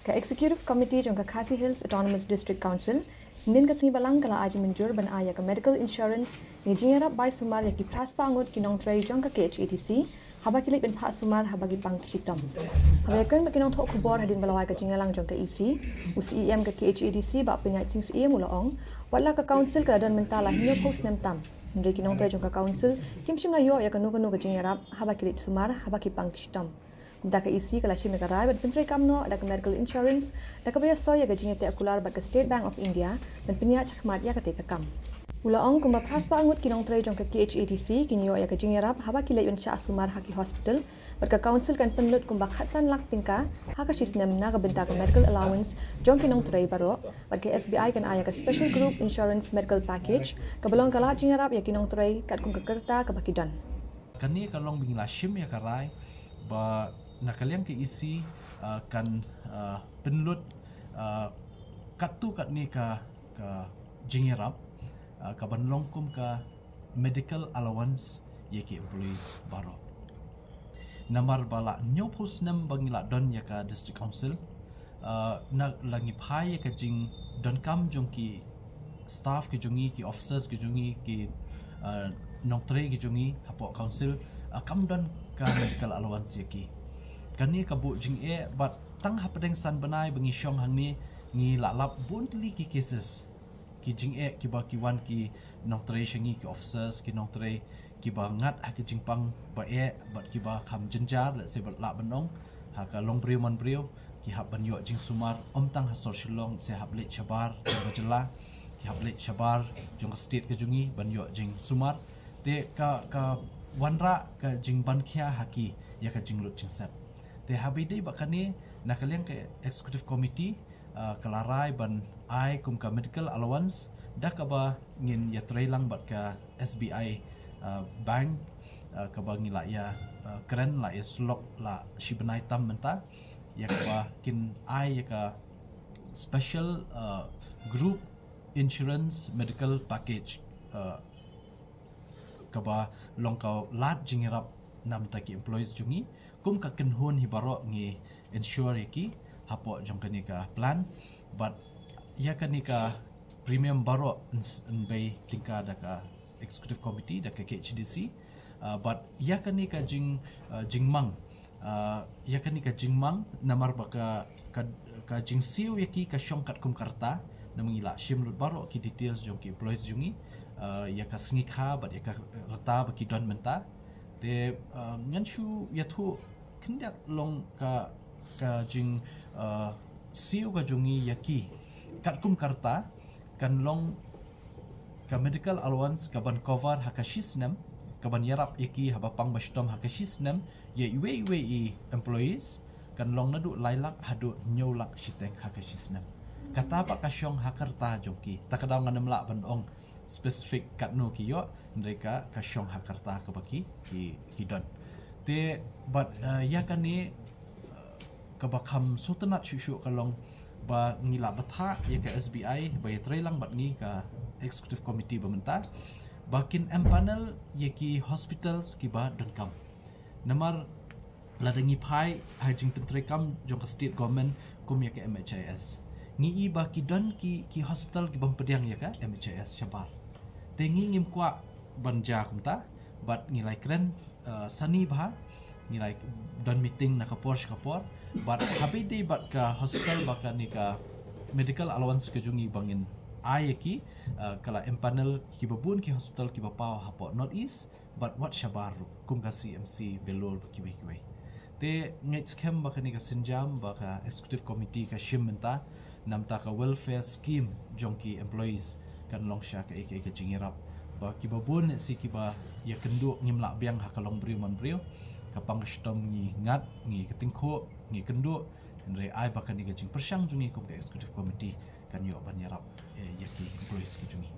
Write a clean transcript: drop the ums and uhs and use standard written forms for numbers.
Ka Executive Committee jong ka Khasi Hills Autonomous District Council nin ka balang kala aji menjur ban aya ka medical insurance ni jingerap bai sumar ya ki praspa angut kinong tray jong ka KHATC haba kilit ben pha sumar haba gi pang kisitom haba kren ba kinong thok khubor hadin balawai ka jingalang jong ka EC UCEM ka KHATC ba penyait sing CM ulaong wala ka council ka dan mentala hinyo post nem tam ndre kinong tray jong ka council kimshim na yo ya kanu ka jingerap haba kilit sumar haba ki pang kisitom da ka isi kala shime ka rai bat pentrai kamno da ka medical insurance da ka baya soya ga jingete akular bat ka State Bank of India dan penya chakmat ya ka te ka kam ulaong kumba praspa angut kinong trai jong ka KHATC kinyo ya ka jingerap haba kilai yon cha asumar haki hospital bat ka council kan penlut kumba khatsan lak tingka haka sisnem na ka benta ka medical allowance jong kinong trai baro bat ka SBI kan aya ka special group insurance medical package ka balong kala jingerap ya kinong trai kat kung ka kerta ka bakidan kani kalong bingla shim ya ka rai ba nakaliang ke isi kan penlut katu kat ni ka jingerap ka banlongkum ka medical allowance ye ke employees baro namar bala nyopus nam bangila don ya ka district council na langi phai ka jing don kam jong ki staff ke jongi ki officers ke jongi ki noktre ke jongi hapo council kam don ka medical allowance ye ki kani kabu jing bat tang hapadeng san banai bangi syong hang ni ngi lalap bun tli ki cases ki jing ki ba ki wan ki nong tre shangi ki officers ki nong tre ki ba ngat ha ki jing pang ba bat ki ba kham jenjar le se bat la banong ha ka long brio man brio ki hab ban yo jing sumar om tang ha social long se hab le chabar ba jela ki hab le chabar jong state ke jungi ban yo jing sumar te ka wanra ka jing ban khia haki ya ka jing lut jing sep te habide bakani nakaliang ke executive committee kalarai ban ai kum ka medical allowance dak ba ngin ya trailang bat ka SBI bank ka ba ngila ya keren la ya slok la shibanai tam menta ya ba kin ai ya ka special group insurance medical package ka ba longkau lat jingirap nam taki employees jungi kum ka kenhun hibaro ngi ensure ki hapo jong kani ka plan but ya kani ka premium baro bay tingka da ka executive committee da ka KHDC but ya kani ka jingmang ya kani ka jingmang namar baka ka jingsiu ya ki ka syongkat kum karta namangila shimlut baro ki details jong ki employees jungi ya ka sngikha but ya ka rata baki don menta te nganshu yathu kindak long ka jing siu ka jungi yaki katkum karta kan long ka medical allowance ka ban cover hakashisnem ka ban yarap yaki habapang bastom hakashisnem ye iwe employees kan long nadu lailak hadu nyolak shiteng hakashisnem kata pa kasyong hakarta jongki takadaw nga namla ban ong specific katno kiyo mereka kasyong hakarta kabaki ki don te but ya kani kabakam sutanat shushu kalong ba ngila batha ya ka SBI ba trailang bat ni ka executive committee bamenta bakin empanel ya ki hospitals ki ba don kam namar ladangi phai hajing pentrekam jong ka state government kum ya ka MHIS ngi ba ki don ki hospital ki bam pediang ya ka MHIS syabar tengi ngim kwa banja kumta bat ngilai keren sani bah ngilai don meeting na kapor but habide bat ka hospital baka ni ka medical allowance ke jungi bangin ayaki kala empanel ki babun ki hospital ki bapaw hapo not east but what syabar kum ka CMC belol kiwe te ngait scam baka ni ka sinjam baka executive committee ka shimenta namta ka welfare scheme jongki employees kan longsha ka ka jingirap ba kibabun si kiba ya kendu ngimla biang hakalong brio man brio kapang stom ngi ngat ngi ketingko ngi kendu andre ai bakan ni gajing persyang jungi ko ka executive committee kan yo ban yarap yaki employees ki jungi